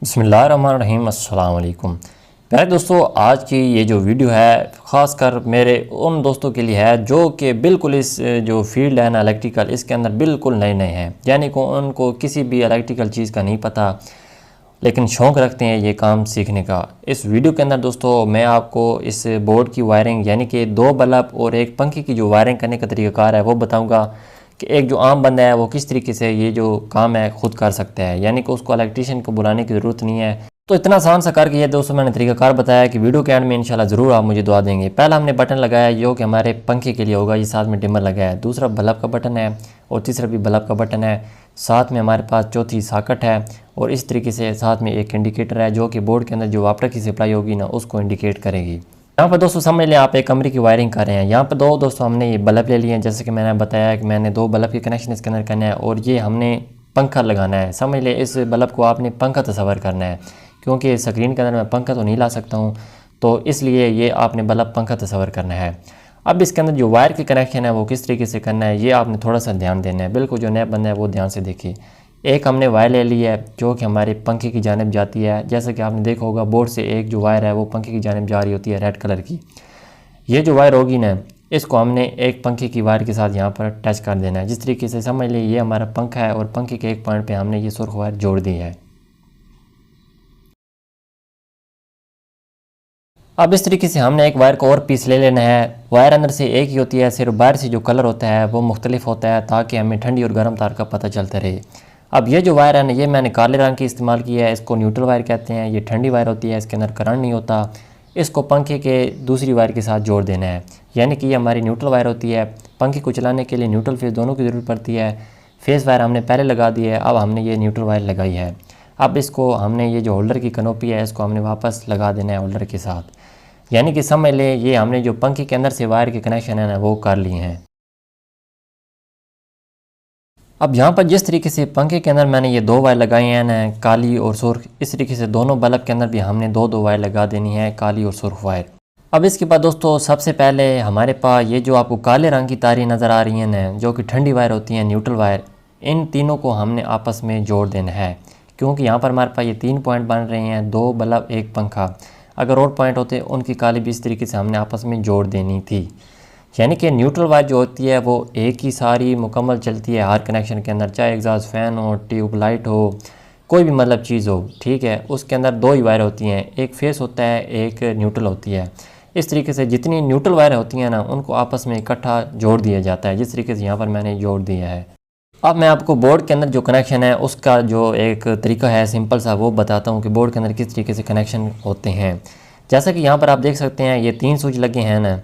बिस्मिल्लाहिर्रहमानिर्रहीम अस्सलाम वालेकुम। प्यारे दोस्तों, आज की ये जो वीडियो है ख़ासकर मेरे उन दोस्तों के लिए है जो कि बिल्कुल इस जो फील्ड है ना इलेक्ट्रिकल, इसके अंदर बिल्कुल नए नए हैं, यानी कि उनको किसी भी इलेक्ट्रिकल चीज़ का नहीं पता, लेकिन शौक़ रखते हैं ये काम सीखने का। इस वीडियो के अंदर दोस्तों मैं आपको इस बोर्ड की वायरिंग यानी कि 2 बल्ब और एक पंखे की जो वायरिंग करने का तरीक़ाकार है वो बताऊँगा कि एक जो आम बंदा है वो किस तरीके से ये जो काम है ख़ुद कर सकता है, यानी कि उसको इलेक्ट्रीशियन को बुलाने की ज़रूरत नहीं है। तो इतना आसान सा करके ये दोस्तों मैंने तरीक़ाकार बताया कि वीडियो के एंड में इंशाल्लाह ज़रूर आप मुझे दुआ देंगे। पहला हमने बटन लगाया जो कि हमारे पंखे के लिए होगा, ये साथ में डिमर लगाया है। दूसरा बल्ब का बटन है और तीसरा भी बल्ब का बटन है। साथ में हमारे पास चौथी सॉकेट है और इस तरीके से साथ में एक इंडिकेटर है जो कि बोर्ड के अंदर जो वाटर की सप्लाई होगी ना उसको इंडिकेट करेगी। यहाँ पर दोस्तों समझ लें आप एक कमरे की वायरिंग कर रहे हैं। यहाँ पर दो दोस्तों हमने ये बल्ब ले लिए हैं, जैसे कि मैंने बताया कि मैंने 2 बल्ब के कनेक्शन इसके अंदर करना है और ये हमने पंखा लगाना है। समझ लें इस बल्ब को आपने पंखा तस्वर करना है, क्योंकि स्क्रीन के अंदर मैं पंखा तो नहीं ला सकता हूँ, तो इसलिए ये आपने बल्ब पंखा तस्वर करना है। अब इसके अंदर जो वायर के कनेक्शन है वो किस तरीके से करना है ये आपने थोड़ा सा ध्यान देना है। बिल्कुल जो नया बंदा है वो ध्यान से देखिए। एक हमने वायर ले ली है जो कि हमारे पंखे की जानिब जाती है। जैसा कि आपने देखा होगा बोर्ड से एक जो वायर है वो पंखे की जानिब जा रही होती है रेड कलर की। ये जो वायर होगी ना इसको हमने एक पंखे की वायर के साथ यहाँ पर टच कर देना है। जिस तरीके से समझ लीजिए ये हमारा पंखा है और पंखे के एक पॉइंट पे हमने ये सुर्ख वायर जोड़ दी है। अब इस तरीके से हमने एक वायर को और पीस ले लेना है। वायर अंदर से एक ही होती है, सिर्फ बाहर से जो कलर होता है वो मुख्तलिफ होता है ताकि हमें ठंडी और गर्म तार का पता चलता रहे। अब ये जो वायर है ना ये मैंने काले रंग की इस्तेमाल की है, इसको न्यूट्रल वायर कहते हैं। ये ठंडी वायर होती है, इसके अंदर करंट नहीं होता। इसको पंखे के दूसरी वायर के साथ जोड़ देना है, यानी कि ये हमारी न्यूट्रल वायर होती है। पंखे को चलाने के लिए न्यूट्रल फेस दोनों की ज़रूरत पड़ती है। फेस वायर हमने पहले लगा दी है, अब हमने ये न्यूट्रल वायर लगाई है। अब इसको हमने ये जो होल्डर की कनोपी है इसको हमने वापस लगा देना है होल्डर के साथ, यानी कि समझ लें ये हमने जो पंखे के अंदर से वायर के कनेक्शन है ना वो कर लिए हैं। अब यहाँ पर जिस तरीके से पंखे के अंदर मैंने ये 2 वायर लगाई हैं ना काली और सुर्ख, इस तरीके से दोनों बल्ब के अंदर भी हमने 2-2 वायर लगा देनी है काली और सुर्ख वायर। अब इसके बाद दोस्तों सबसे पहले हमारे पास ये जो आपको काले रंग की तारें नज़र आ रही हैं ना जो कि ठंडी वायर होती हैं न्यूट्रल वायर, इन तीनों को हमने आपस में जोड़ देना है, क्योंकि यहाँ पर हमारे पास ये 3 पॉइंट बन रहे हैं, 2 बल्ब एक पंखा। अगर और पॉइंट होते उनकी काली भी इस तरीके से हमने आपस में जोड़ देनी थी। यानी कि न्यूट्रल वायर जो होती है वो एक ही सारी मुकम्मल चलती है हर कनेक्शन के अंदर, चाहे एग्जॉस्ट फैन हो, ट्यूब लाइट हो, कोई भी मतलब चीज़ हो, ठीक है। उसके अंदर 2 ही वायर होती हैं, एक फेस होता है एक न्यूट्रल होती है। इस तरीके से जितनी न्यूट्रल वायर होती हैं ना उनको आपस में इकट्ठा जोड़ दिया जाता है, जिस तरीके से यहाँ पर मैंने जोड़ दिया है। अब मैं आपको बोर्ड के अंदर जो कनेक्शन है उसका जो एक तरीका है सिंपल सा वो बताता हूँ कि बोर्ड के अंदर किस तरीके से कनेक्शन होते हैं। जैसा कि यहाँ पर आप देख सकते हैं ये 3 स्विच लगे हैं ना,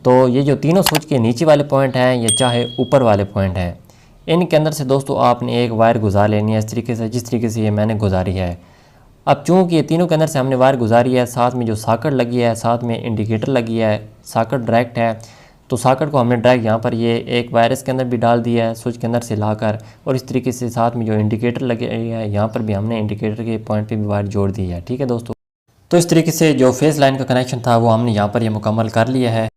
तो ये जो तीनों स्विच के नीचे वाले पॉइंट हैं या चाहे ऊपर वाले पॉइंट हैं, इनके अंदर से दोस्तों आपने एक वायर गुजार लेनी है इस तरीके से जिस तरीके से ये मैंने गुजारी है। अब चूँकि ये तीनों के अंदर से हमने वायर गुजारी है, साथ में जो सॉकेट लगी है, साथ में इंडिकेटर लगी है, सॉकेट डायरेक्ट है, तो सॉकेट को हमने डायरेक्ट यहाँ पर ये एक वायर इसके अंदर भी डाल दिया है स्विच के अंदर से लाकर, और इस तरीके से साथ में जो इंडिकेटर लगे है यहाँ पर भी हमने इंडिकेटर के पॉइंट पर भी वायर जोड़ दी है। ठीक है दोस्तों, तो इस तरीके से जो फेस लाइन का कनेक्शन था वो हमने यहाँ पर ये मुकम्मल कर लिया है।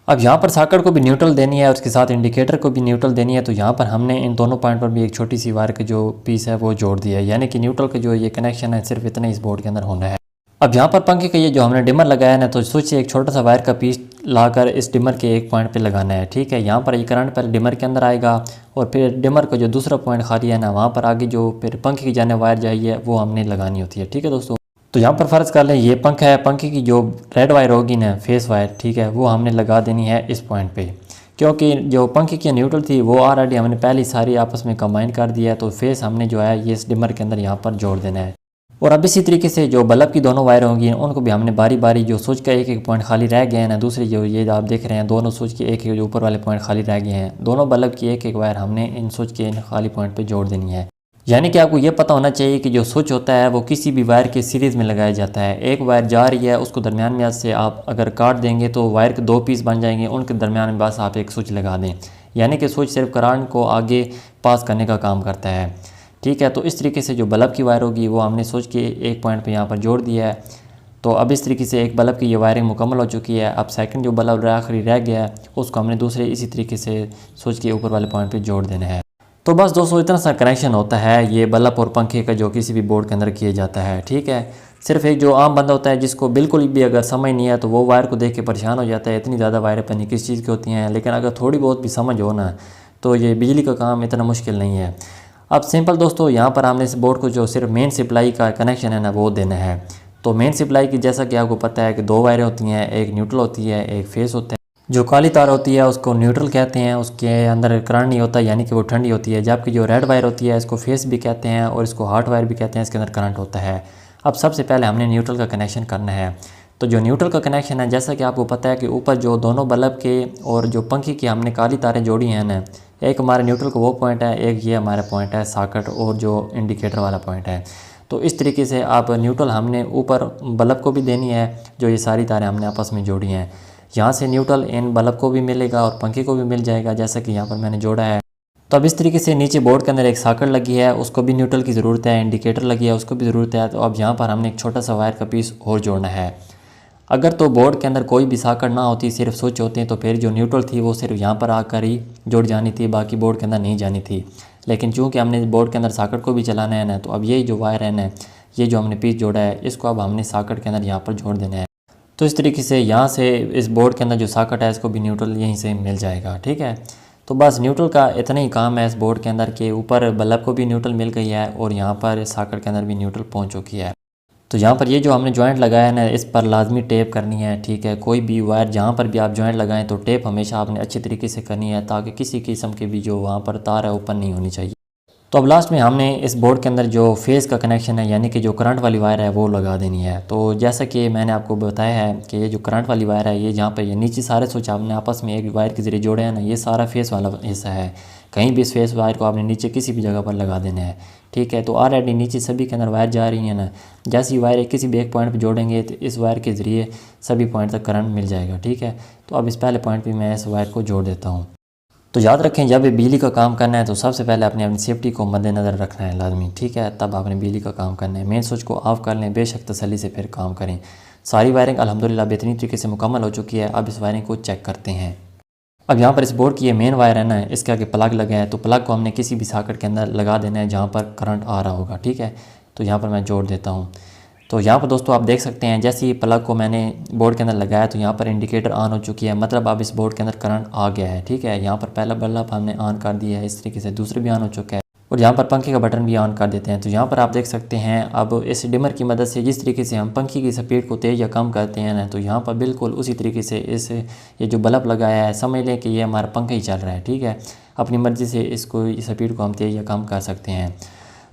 अब यहाँ पर सॉकेट को भी न्यूट्रल देनी है और उसके साथ इंडिकेटर को भी न्यूट्रल देनी है, तो यहाँ पर हमने इन दोनों पॉइंट पर भी एक छोटी सी वायर का जो पीस है वो जोड़ दिया है, यानी कि न्यूट्रल का जो ये कनेक्शन है सिर्फ इतना इस बोर्ड के अंदर होना है। अब यहाँ पर पंखे का ये जो हमने डिमर लगाया है ना, तो स्विच से एक छोटा सा वायर का पीस लाकर इस डिमर के एक पॉइंट पे लगाना है। ठीक है, यहाँ पर ये करंट पहले डिमर के अंदर आएगा और फिर डिमर का जो दूसरा पॉइंट खाली है ना वहाँ पर आगे जो फिर पंखे की जाने वायर जाइए वो हमने लगानी होती है। ठीक है दोस्तों, तो यहाँ पर फ़र्ज़ कर लें ये पंखा है, पंखे की जो रेड वायर होगी ना फेस वायर, ठीक है, वो हमने लगा देनी है इस पॉइंट पे, क्योंकि जो पंखे की न्यूट्रल थी वो ऑलरेडी हमने पहले सारी आपस में कंबाइन कर दिया है, तो फेस हमने जो है ये इस डिमर के अंदर यहाँ पर जोड़ देना है। और अब इसी तरीके से जो बल्ब की दोनों वायर होंगी उनको भी हमने बारी बारी जो स्विच का एक पॉइंट खाली रह गए हैं ना, दूसरी जो ये आप देख रहे हैं दोनों स्विच के एक जो ऊपर वाले पॉइंट खाली रह गए हैं, दोनों बल्ब की एक वायर हमने इन स्विच के इन खाली पॉइंट पर जोड़ देनी है। यानी कि आपको ये पता होना चाहिए कि जो स्विच होता है वो किसी भी वायर के सीरीज़ में लगाया जाता है। एक वायर जा रही है उसको दरमियान में से आप अगर काट देंगे तो वायर के 2 पीस बन जाएंगे, उनके दरमियान में बस आप एक स्विच लगा दें, यानी कि स्विच सिर्फ करंट को आगे पास करने का काम करता है। ठीक है, तो इस तरीके से जो बल्ब की वायर होगी वो हमने स्विच के एक पॉइंट पर यहाँ पर जोड़ दिया है। तो अब इस तरीके से एक बल्ब की ये वायरिंग मुकम्मल हो चुकी है। अब सेकंड जो बल्ब आखिरी रह गया है उसको हमने दूसरे इसी तरीके से स्विच के ऊपर वाले पॉइंट पर जोड़ देना है। तो बस दोस्तों इतना सा कनेक्शन होता है ये बल्ब और पंखे का जो किसी भी बोर्ड के अंदर किया जाता है। ठीक है, सिर्फ एक जो आम बंदा होता है जिसको बिल्कुल भी अगर समझ नहीं है तो वो वायर को देख के परेशान हो जाता है, इतनी ज़्यादा वायरें पता नहीं किस चीज़ की होती हैं। लेकिन अगर थोड़ी बहुत भी समझ हो ना तो ये बिजली का काम इतना मुश्किल नहीं है। अब सिंपल दोस्तों यहाँ पर हमने इस बोर्ड को जो सिर्फ मेन सप्लाई का कनेक्शन है ना वो देना है। तो मेन सप्लाई की जैसा कि आपको पता है कि दो वायरें होती हैं, एक न्यूट्रल होती है, एक फेस होता है। जो काली तार होती है उसको न्यूट्रल कहते हैं, उसके अंदर करंट नहीं होता यानी कि वो ठंडी होती है। जबकि जो रेड वायर होती है इसको फेस भी कहते हैं और इसको हॉट वायर भी कहते हैं, इसके अंदर करंट होता है। अब सबसे पहले हमने न्यूट्रल का कनेक्शन करना है। तो जो न्यूट्रल का कनेक्शन है जैसा कि आपको पता है कि ऊपर जो दोनों बल्ब के और जो पंखे की हमने काली तारें जोड़ी हैं ना, एक हमारे न्यूट्रल का वो पॉइंट है, एक ये हमारा पॉइंट है सॉकेट और जो इंडिकेटर वाला पॉइंट है। तो इस तरीके से आप न्यूट्रल हमने ऊपर बल्ब को भी देनी है, जो ये सारी तारें हमने आपस में जोड़ी हैं। यहाँ से न्यूट्रल इन बल्ब को भी मिलेगा और पंखे को भी मिल जाएगा जैसा कि यहाँ पर मैंने जोड़ा है। तो अब इस तरीके से नीचे बोर्ड के अंदर एक सॉकेट लगी है, उसको भी न्यूट्रल की ज़रूरत है, इंडिकेटर लगी है उसको भी ज़रूरत है। तो अब यहाँ पर हमने एक छोटा सा वायर का पीस और जोड़ना है। अगर तो बोर्ड के अंदर कोई भी सॉकेट ना होती, सिर्फ स्विच होते हैं, तो फिर जो न्यूट्रल थी वो सिर्फ यहाँ पर आकर ही जुड़ जानी थी, बाकी बोर्ड के अंदर नहीं जानी थी। लेकिन चूँकि हमने बोर्ड के अंदर सॉकेट को भी चलाना है ना, तो अब ये जो वायर है ना, ये जो हमने पीस जोड़ा है इसको अब हमने सॉकेट के अंदर यहाँ पर जोड़ देना है। तो इस तरीके से यहाँ से इस बोर्ड के अंदर जो सॉकेट है इसको भी न्यूट्रल यहीं से मिल जाएगा। ठीक है, तो बस न्यूट्रल का इतना ही काम है इस बोर्ड के अंदर के ऊपर बल्ब को भी न्यूट्रल मिल गई है और यहाँ पर सॉकेट के अंदर भी न्यूट्रल पहुँच चुकी है। तो यहाँ पर ये जो हमने जॉइंट लगाया है ना, इस पर लाजमी टेप करनी है। ठीक है, कोई भी वायर जहाँ पर भी आप जॉइंट लगाएं तो टेप हमेशा आपने अच्छी तरीके से करनी है ताकि किसी किस्म की भी जो वहाँ पर तार है ओपन नहीं होनी चाहिए। तो अब लास्ट में हमने इस बोर्ड के अंदर जो फेस का कनेक्शन है यानी कि जो करंट वाली वायर है वो लगा देनी है। तो जैसा कि मैंने आपको बताया है कि ये जो करंट वाली वायर है ये जहाँ पर ये नीचे सारे स्विच आपने आपस में एक वायर के ज़रिए जोड़े हैं ना, ये सारा फेस वाला हिस्सा है। कहीं भी इस फेस वायर को आपने नीचे किसी भी जगह पर लगा देना है। ठीक है, तो ऑलरेडी नीचे सभी के अंदर वायर जा रही है ना, जैसे ही वायर किसी भी एक पॉइंट पर जोड़ेंगे तो इस वायर के ज़रिए सभी पॉइंट तक करंट मिल जाएगा। ठीक है, तो अब इस पहले पॉइंट पर मैं इस वायर को जोड़ देता हूँ। तो याद रखें जब भी बिजली का काम करना है तो सबसे पहले आपने अपनी सेफ्टी को मद्देनज़र रखना है लाजमी। ठीक है, तब आपने बिजली का काम करना है। मेन स्विच को ऑफ कर लें, बेशक तसल्ली से फिर काम करें। सारी वायरिंग अल्हम्दुलिल्लाह बेहतरीन तरीके से मुकम्मल हो चुकी है। अब इस वायरिंग को चेक करते हैं। अब यहाँ पर इस बोर्ड की ये मेन वायर है ना, इसके आगे प्लग लगा है, तो प्लग को हमने किसी भी सॉकेट के अंदर लगा देना है जहाँ पर करंट आ रहा होगा। ठीक है, तो यहाँ पर मैं जोड़ देता हूँ। तो यहाँ पर दोस्तों आप देख सकते हैं जैसे ही प्लग को मैंने बोर्ड के अंदर लगाया तो यहाँ पर इंडिकेटर ऑन हो चुकी है, मतलब अब इस बोर्ड के अंदर करंट आ गया है। ठीक है, यहाँ पर पहला बल्ब हमने ऑन कर दिया है, इस तरीके से दूसरे भी ऑन हो चुका है और यहाँ पर पंखे का बटन भी ऑन कर देते हैं। तो यहाँ पर आप देख सकते हैं अब इस डिमर की मदद से जिस तरीके से हम पंखे की स्पीड को तेज़ या कम करते हैं ना, तो यहाँ पर बिल्कुल उसी तरीके से इस ये जो बल्ब लगाया है समझ लें कि ये हमारा पंखा ही चल रहा है। ठीक है, अपनी मर्ज़ी से इसको स्पीड को हम तेज़ या कम कर सकते हैं।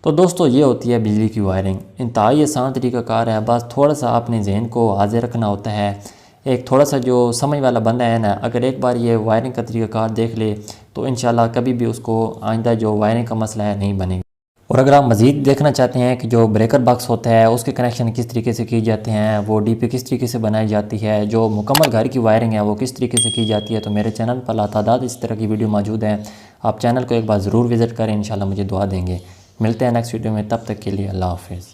तो दोस्तों ये होती है बिजली की वायरिंग, इंतहाई आसान तरीक़ाकार है। बस थोड़ा सा आपने जहन को हाजिर रखना होता है। एक थोड़ा सा जो समझ वाला बंदा है ना, अगर एक बार ये वायरिंग का तरीक़ाकार देख ले तो इंशाल्लाह कभी भी उसको आइंदा जो वायरिंग का मसला है नहीं बनेगा। और अगर आप मज़ीद देखना चाहते हैं कि जो ब्रेकर बॉक्स होता है उसके कनेक्शन किस तरीके से किए जाते हैं, वो डीपी किस तरीके से बनाई जाती है, जो मुकम्मल घर की वायरिंग है वो किस तरीके से की जाती है, तो मेरे चैनल पर लातादाद इस तरह की वीडियो मौजूद है। आप चैनल को एक बार ज़रूर विज़िट करें, इंशाल्लाह मुझे दुआ देंगे। मिलते हैं नेक्स्ट वीडियो में, तब तक के लिए अल्लाह हाफ़िज़।